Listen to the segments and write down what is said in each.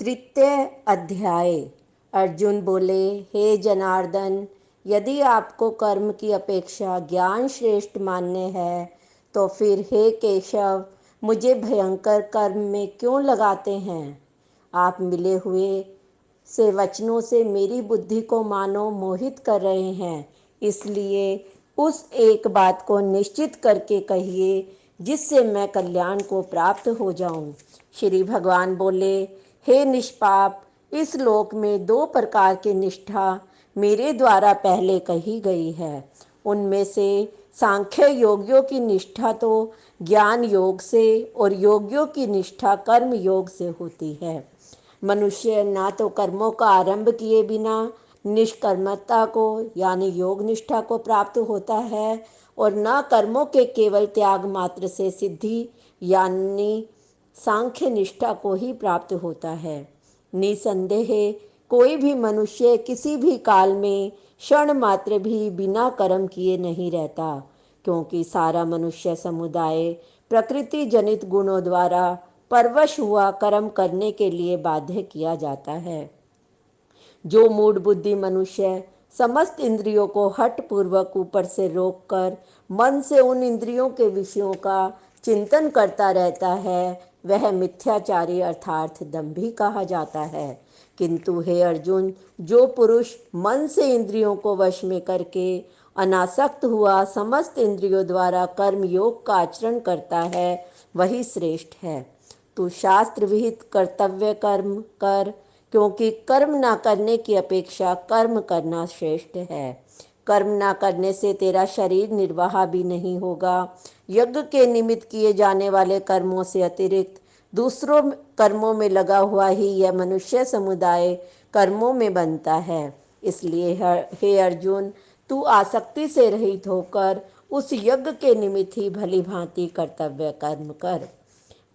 तृतीय अध्याय। अर्जुन बोले, हे जनार्दन, यदि आपको कर्म की अपेक्षा ज्ञान श्रेष्ठ मान्य है तो फिर हे केशव, मुझे भयंकर कर्म में क्यों लगाते हैं। आप मिले हुए से वचनों से मेरी बुद्धि को मानो मोहित कर रहे हैं, इसलिए उस एक बात को निश्चित करके कहिए जिससे मैं कल्याण को प्राप्त हो जाऊं। श्री भगवान बोले, हे निष्पाप, इस लोक में दो प्रकार की निष्ठा मेरे द्वारा पहले कही गई है। उनमें से सांख्य योगियों की निष्ठा तो ज्ञान योग से और योगियों की निष्ठा कर्म योग से होती है। मनुष्य ना तो कर्मों का आरंभ किए बिना निष्कर्मता को यानी योग निष्ठा को प्राप्त होता है और न कर्मों के केवल त्याग मात्र से सिद्धि यानी सांख्य निष्ठा को ही प्राप्त होता है। निसंदेह कोई भी मनुष्य किसी भी काल में क्षण मात्र भी बिना कर्म किए नहीं रहता, क्योंकि सारा मनुष्य समुदाय प्रकृति जनित गुणों द्वारा परवश हुआ कर्म करने के लिए बाध्य किया जाता है। जो मूढ़ बुद्धि मनुष्य समस्त इंद्रियों को हठ पूर्वक ऊपर से रोककर मन से उन इंद्रियों के विषयों का चिंतन करता रहता है, वह मिथ्याचारी अर्थात दंभी कहा जाता है। किंतु हे अर्जुन, जो पुरुष मन से इंद्रियों को वश में करके अनासक्त हुआ समस्त इंद्रियों द्वारा कर्म योग का आचरण करता है, वही श्रेष्ठ है। तू शास्त्र विहित कर्तव्य कर्म कर, क्योंकि कर्म ना करने की अपेक्षा कर्म करना श्रेष्ठ है। कर्म ना करने से तेरा शरीर निर्वाह भी नहीं होगा। यज्ञ के निमित्त किए जाने वाले कर्मों से अतिरिक्त दूसरों कर्मों में लगा हुआ ही यह मनुष्य समुदाय कर्मों में बनता है। इसलिए हे अर्जुन, तू आसक्ति से रहित होकर उस यज्ञ के निमित्त ही भली भांति कर्तव्य कर्म कर।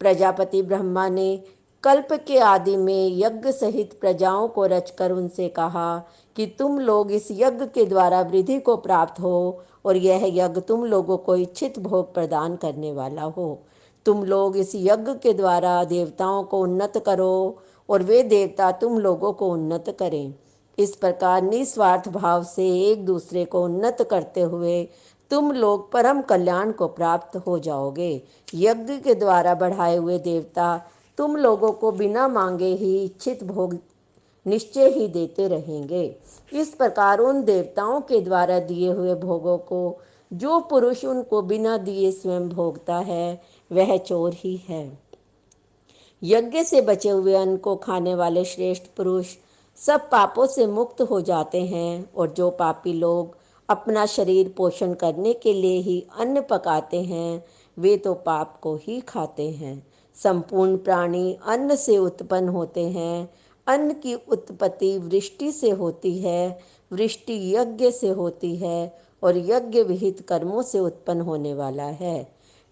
प्रजापति ब्रह्मा ने कल्प के आदि में यज्ञ सहित प्रजाओं को रचकर उनसे कहा कि तुम लोग इस यज्ञ के द्वारा वृद्धि को प्राप्त हो और यह यज्ञ तुम लोगों को इच्छित भोग प्रदान करने वाला हो। तुम लोग इस यज्ञ के द्वारा देवताओं को उन्नत करो और वे देवता तुम लोगों को उन्नत करें। इस प्रकार निस्वार्थ भाव से एक दूसरे को उन्नत करते हुए तुम लोग परम कल्याण को प्राप्त हो जाओगे। यज्ञ के द्वारा बढ़ाए हुए देवता तुम लोगों को बिना मांगे ही इच्छित भोग निश्चय ही देते रहेंगे। इस प्रकार उन देवताओं के द्वारा दिए हुए भोगों को जो पुरुष उनको बिना दिए स्वयं भोगता है, वह चोर ही है। यज्ञ से बचे हुए अन्न को खाने वाले श्रेष्ठ पुरुष सब पापों से मुक्त हो जाते हैं, और जो पापी लोग अपना शरीर पोषण करने के लिए ही अन्न पकाते हैं, वे तो पाप को ही खाते हैं। संपूर्ण प्राणी अन्न से उत्पन्न होते हैं। अन्न की उत्पत्ति वृष्टि से होती है, वृष्टि यज्ञ से होती है और यज्ञ विहित कर्मों से उत्पन्न होने वाला है।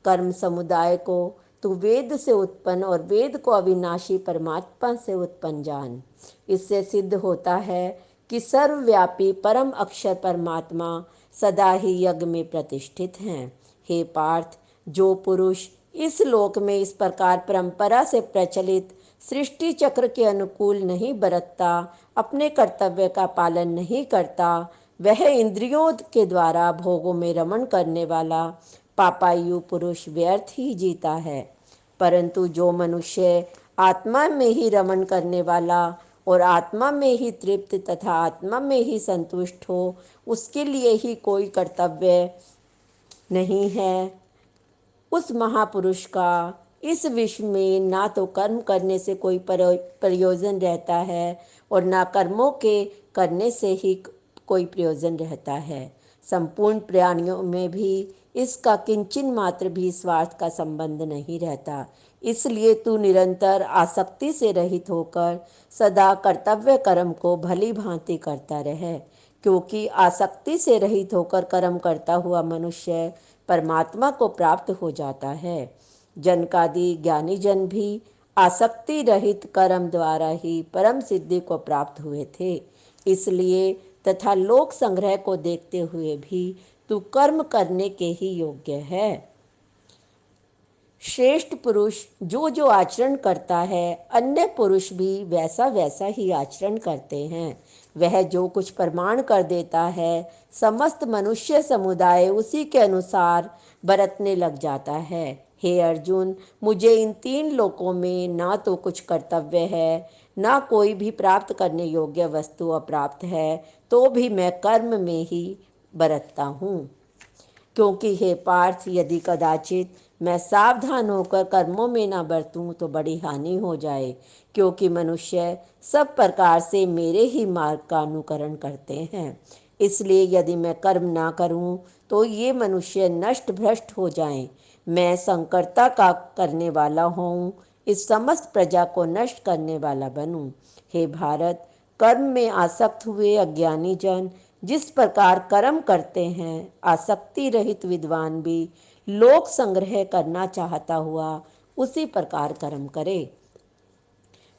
कर्म समुदाय को तू वेद से उत्पन्न और वेद को अविनाशी परमात्मा से उत्पन्न जान। इससे सिद्ध होता है कि सर्वव्यापी परम अक्षर परमात्मा सदा ही यज्ञ में प्रतिष्ठित हैं। हे पार्थ, जो पुरुष इस लोक में इस प्रकार परंपरा से प्रचलित सृष्टि चक्र के अनुकूल नहीं बरतता, अपने कर्तव्य का पालन नहीं करता, वह इंद्रियों के द्वारा भोगों में रमण करने वाला पापायु पुरुष व्यर्थ ही जीता है। परंतु जो मनुष्य आत्मा में ही रमण करने वाला और आत्मा में ही तृप्त तथा आत्मा में ही संतुष्ट हो, उसके लिए ही कोई कर्तव्य नहीं है। उस महापुरुष का इस विश्व में ना तो कर्म करने से कोई प्रयोजन रहता है और ना कर्मों के करने से ही कोई प्रयोजन रहता है। संपूर्ण प्राणियों में भी इसका किंचन मात्र भी स्वार्थ का संबंध नहीं रहता। इसलिए तू निरंतर आसक्ति से रहित होकर सदा कर्तव्य कर्म को भली भांति करता रहे, क्योंकि आसक्ति से रहित होकर कर्म करता हुआ मनुष्य परमात्मा को प्राप्त हो जाता है। जनकादि ज्ञानी जन भी आसक्ति रहित कर्म द्वारा ही परम सिद्धि को प्राप्त हुए थे। इसलिए तथा लोक संग्रह को देखते हुए भी तू कर्म करने के ही योग्य है। श्रेष्ठ पुरुष जो जो आचरण करता है अन्य पुरुष भी वैसा वैसा ही आचरण करते हैं। वह जो कुछ प्रमाण कर देता है समस्त मनुष्य समुदाय उसी के अनुसार बरतने लग जाता है। हे अर्जुन, मुझे इन तीन लोकों में ना तो कुछ कर्तव्य है, ना कोई भी प्राप्त करने योग्य वस्तु अप्राप्त है, तो भी मैं कर्म में ही बरतता हूँ। क्योंकि हे पार्थ, यदि कदाचित मैं सावधान होकर कर्मों में न बरतूं तो बड़ी हानि हो जाए, क्योंकि मनुष्य सब प्रकार से मेरे ही मार्ग का अनुकरण करते हैं। इसलिए यदि मैं कर्म ना करूं तो ये मनुष्य नष्ट भ्रष्ट हो जाएं। मैं संकर्ता का करने वाला हूँ, इस समस्त प्रजा को नष्ट करने वाला बनूं। हे भारत, कर्म में आसक्त हुए अज्ञानी जन जिस प्रकार कर्म करते हैं, आसक्ति रहित विद्वान भी लोक संग्रह करना चाहता हुआ उसी प्रकार कर्म करे।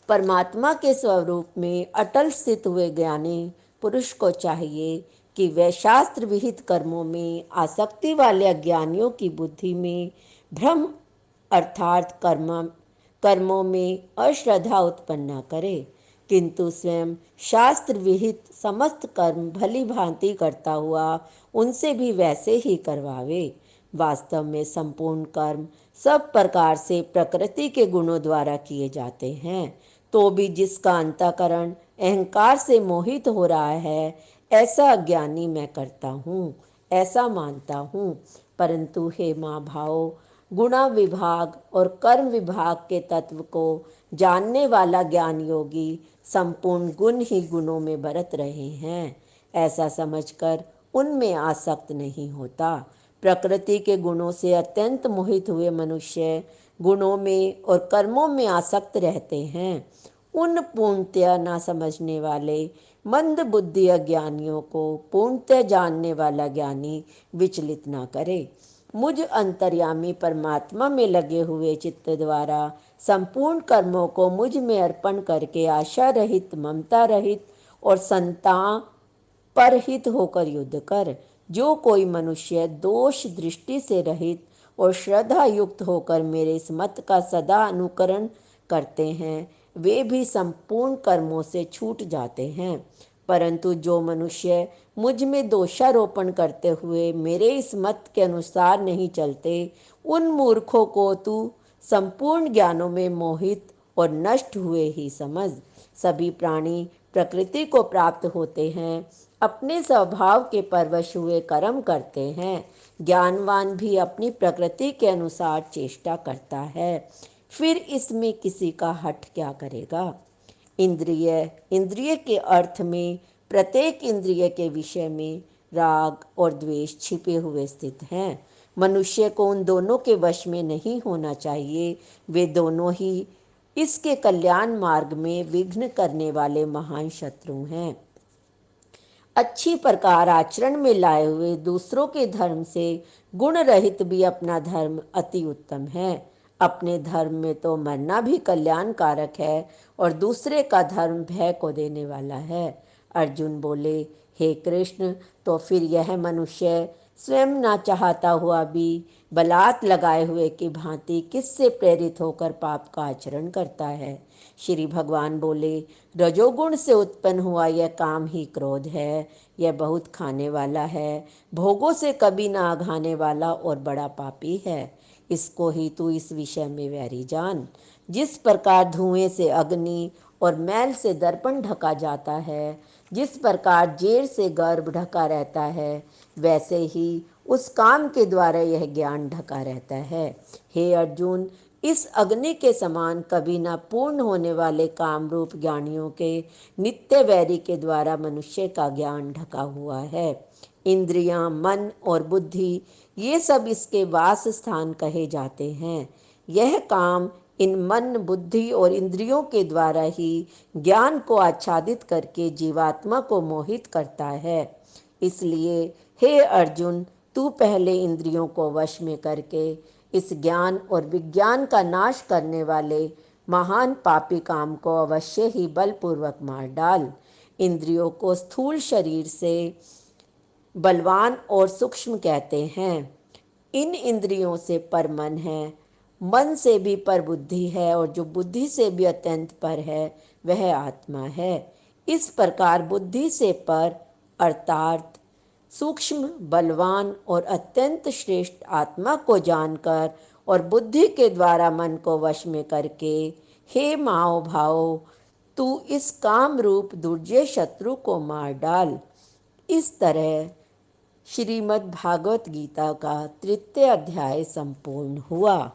परमात्मा के स्वरूप में अटल स्थित हुए ज्ञानी पुरुष को चाहिए कि वह शास्त्र विहित कर्मों में आसक्ति वाले अज्ञानियों की बुद्धि में भ्रम अर्थात कर्मों में अश्रद्धा उत्पन्न न करे, किंतु स्वयं शास्त्र विहित समस्त कर्म भली भांति करता हुआ उनसे भी वैसे ही करवावे। वास्तव में संपूर्ण कर्म सब प्रकार से प्रकृति के गुणों द्वारा किए जाते हैं, तो भी जिसका अंतःकरण अहंकार से मोहित हो रहा है ऐसा अज्ञानी मैं करता हूँ, ऐसा मानता हूँ। परंतु हे माँ भाव, गुणा विभाग और कर्म विभाग के तत्व को जानने वाला ज्ञान योगी संपूर्ण गुण ही गुणों में बरत रहे हैं, ऐसा समझकर उनमें आसक्त नहीं होता। प्रकृति के गुणों से अत्यंत मोहित हुए मनुष्य गुणों में और कर्मों में आसक्त रहते हैं। उन पूर्णतया न समझने वाले मंद बुद्धि अज्ञानियों को पूर्णतः जानने वाला ज्ञानी विचलित न करे। मुझ अंतर्यामी परमात्मा में लगे हुए चित्त द्वारा संपूर्ण कर्मों को मुझ में अर्पण करके आशा रहित, ममता रहित और संताप परहित होकर युद्ध कर। जो कोई मनुष्य दोष दृष्टि से रहित और श्रद्धा युक्त होकर मेरे इस मत का सदा अनुकरण करते हैं, वे भी संपूर्ण कर्मों से छूट जाते हैं। परंतु जो मनुष्य मुझ में दोषारोपण करते हुए मेरे इस मत के अनुसार नहीं चलते, उन मूर्खों को तू संपूर्ण ज्ञानों में मोहित और नष्ट हुए ही समझ। सभी प्राणी प्रकृति को प्राप्त होते हैं, अपने स्वभाव के परवश हुए कर्म करते हैं। ज्ञानवान भी अपनी प्रकृति के अनुसार चेष्टा करता है, फिर इसमें किसी का हठ क्या करेगा। इंद्रिय के अर्थ में प्रत्येक इंद्रिय के विषय में राग और द्वेष छिपे हुए स्थित हैं। मनुष्य को उन दोनों के वश में नहीं होना चाहिए। वे दोनों ही इसके कल्याण मार्ग में विघ्न करने वाले महान शत्रु हैं। अच्छी प्रकार आचरण में लाए हुए दूसरों के धर्म से गुण रहित भी अपना धर्म अति उत्तम है। अपने धर्म में तो मरना भी कल्याणकारक है और दूसरे का धर्म भय को देने वाला है। अर्जुन बोले, हे कृष्ण, तो फिर यह मनुष्य स्वयं ना चाहता हुआ भी बलात् लगाए हुए की भांति किससे प्रेरित होकर पाप का आचरण करता है। श्री भगवान बोले, रजोगुण से उत्पन्न हुआ यह काम ही क्रोध है। यह बहुत खाने वाला है, भोगों से कभी ना आघाने वाला और बड़ा पापी है। इसको ही तू इस विषय में वैरी जान। जिस प्रकार धुएं से अग्नि और मैल से दर्पण ढका जाता है, जिस प्रकार जेर से गर्भ ढका रहता है, वैसे ही उस काम के द्वारा यह ज्ञान ढका रहता है। हे अर्जुन, इस अग्नि के समान कभी न पूर्ण होने वाले काम रूप ज्ञानियों के नित्य वैरी के द्वारा मनुष्य का ज्ञान ढका हुआ है। इंद्रियां, मन और बुद्धि ये सब इसके वास स्थान कहे जाते हैं। यह काम इन मन, बुद्धि और इंद्रियों के द्वारा ही ज्ञान को आच्छादित करके जीवात्मा को मोहित करता है। इसलिए हे अर्जुन, तू पहले इंद्रियों को वश में करके इस ज्ञान और विज्ञान का नाश करने वाले महान पापी काम को अवश्य ही बलपूर्वक मार डाल। इंद्रियों को स्थूल शरीर से बलवान और सूक्ष्म कहते हैं। इन इंद्रियों से पर मन है, मन से भी पर बुद्धि है और जो बुद्धि से भी अत्यंत पर है वह आत्मा है। इस प्रकार बुद्धि से पर अर्थात सूक्ष्म, बलवान और अत्यंत श्रेष्ठ आत्मा को जानकर और बुद्धि के द्वारा मन को वश में करके, हे माओ भाओ, तू इस काम रूप दुर्जय शत्रु को मार डाल। इस तरह श्रीमद् भागवत गीता का 3 अध्याय संपूर्ण हुआ।